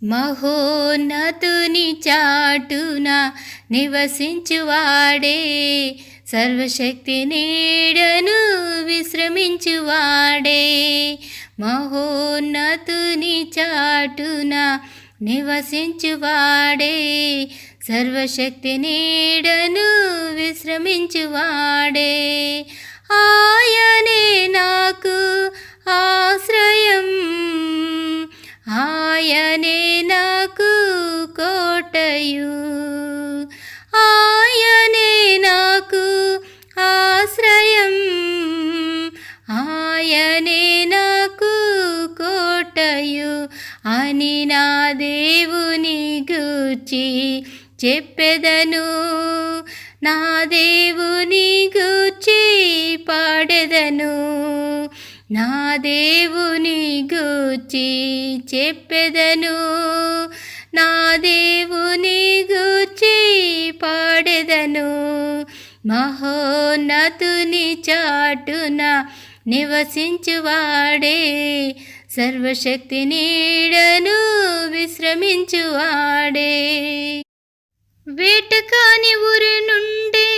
మహోన్నతుని చాటున నివసించువాడే, సర్వశక్తి నీడను విశ్రమించువాడే. మహోన్నతుని చాటున నివసించువాడే, సర్వశక్తి నీడను విశ్రమించువాడే. ఆయనే నాకు ఆశ్రయం, ఆయనే నాకు కోటయు, ఆయనే నాకు ఆశ్రయం, ఆయనే నాకు కోటయు అని నా దేవుని గూర్చి చెప్పెదను. నా దేవుని గూర్చి పాడెదను, నా దేవుని గూర్చి చెప్పెదను, నా దేవుని గూర్చి పాడెదను. మహోన్నతుని చాటున నివసించువాడే, సర్వశక్తి నీడను విశ్రమించువాడే. వేటకాని ఊరి నుండి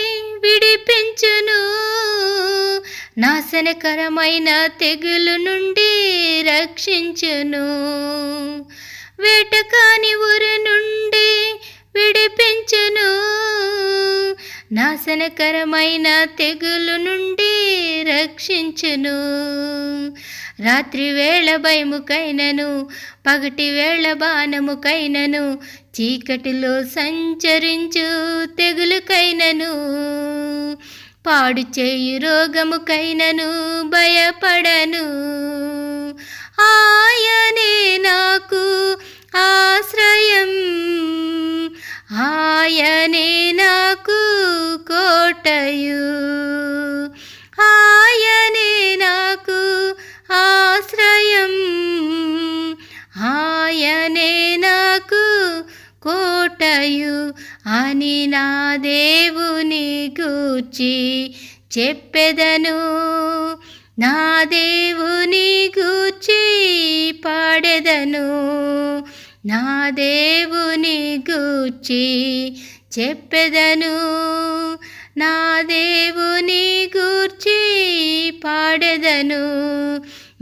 విడిపించును, నాశనకరమైన తెగులు నుండి రక్షించును. వేటకాని ఊరి నుండి విడిపించును, నాశనకరమైన తెగులు నుండి రక్షించును. రాత్రి వేళ భయముకైనను, పగటి వేళ బాణముకైనను, చీకటిలో సంచరించు తెగులుకైనను, పాడు చేయు రోగముకైనను భయపడను. ఆయనే నాకు ఆశ్రయం, ఆయనే నాకు కోటయు, ఆయనే నాకు ఆశ్రయం, ఆయనే నాకు కోటయు అని నా దేవుని గూర్చి చెప్పెదను. నా దేవుని గూర్చి పాడెదను, నా దేవుని గూర్చి చెప్పెదను, నా దేవుని గూర్చి పాడెదను.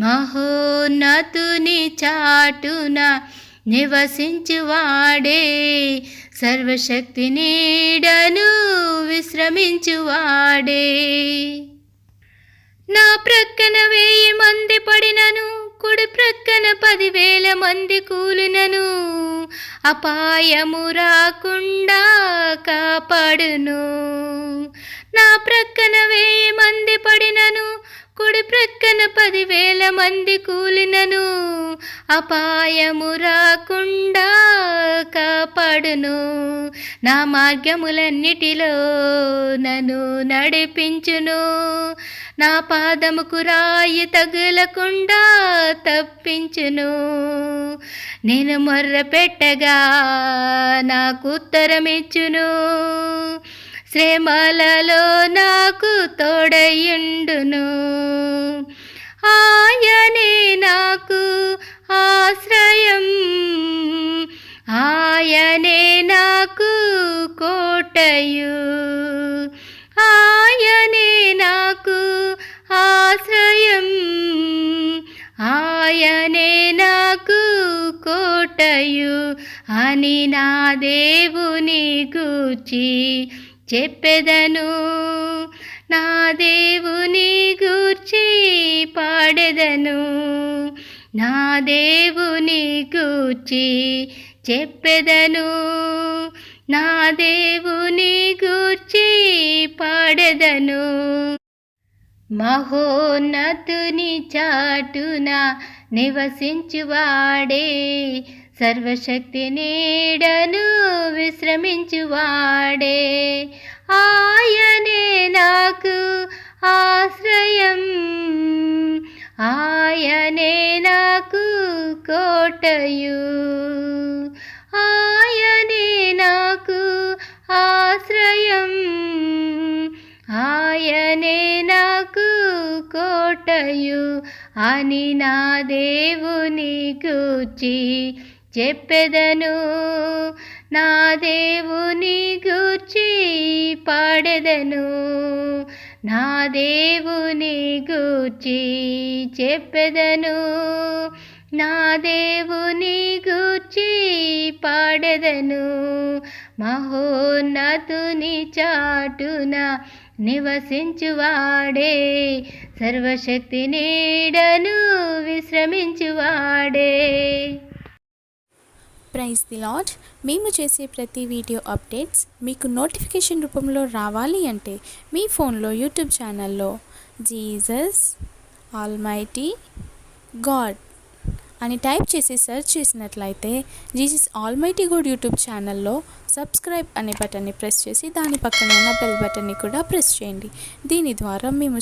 మహోన్నతుని చాటున నివసించువాడే, సర్వశక్తి నీడను విశ్రమించువాడే. నా ప్రక్కన 1000 మంది పడినను, కుడి ప్రక్కన 10,000 మంది కూలినను, అపాయము రాకుండా కాపాడును. నా ప్రక్కన 1000 మంది పడినను, కుడి ప్రక్కన 10,000 మంది కూలినను, అపాయము రాకుండా కాపాడును. నా మార్గములన్నిటిలో నన్ను నడిపించును, నా పాదముకు రాయి తగులకుండా తప్పించును. నేను మొర్ర పెట్టగా నాకు ఉత్తరమిచ్చును, శ్రమలలో నాకు తోడయుండును. ఆయనే నాకు ఆశ్రయం, ఆయనే నాకు కోటయు, ఆయనే నాకు ఆశ్రయం, ఆయనే నాకు కోటయు అని నా దేవుని గూర్చి చెప్పెదను. నా దేవుని గూర్చి పాడెదను, నా దేవుని గూర్చి చెప్పెదను, నా దేవుని గూర్చి పాడెదను. మహోన్నతుని చాటున నివసించువాడే, సర్వశక్తి నీడను విశ్రమించువాడే. ఆయనే నాకు ఆశ్రయం, ఆయనే నాకు కోటయు, ఆయనే నాకు ఆశ్రయం, ఆయనే నాకు కోటయు అని నా దేవుని గూర్చి చెప్పెదను. నా దేవుని గూర్చి పాడెదను. నా దేవుని గూర్చి చెప్పెదను. నా దేవుని గూర్చి పాడెదను. మహోన్నతుని చాటున నివసించువాడే, సర్వశక్తి నీడను విశ్రమించువాడే. Praise the lord. మేము చేసే ప్రతి వీడియో అప్డేట్స్ మీకు నోటిఫికేషన్ రూపంలో రావాలి అంటే మీ ఫోన్లో యూట్యూబ్ ఛానల్లో జీసస్ ఆల్మైటీ గాడ్ అని టైప్ చేసి సెర్చ్ చేసినట్లయితే జీసస్ ఆల్మైటీ గాడ్ యూట్యూబ్ ఛానల్లో సబ్స్క్రైబ్ అనే బటన్ని ప్రెస్ చేసి దాని పక్కన ఉన్న బెల్ బటన్ని కూడా ప్రెస్ చేయండి. దీని ద్వారా మేము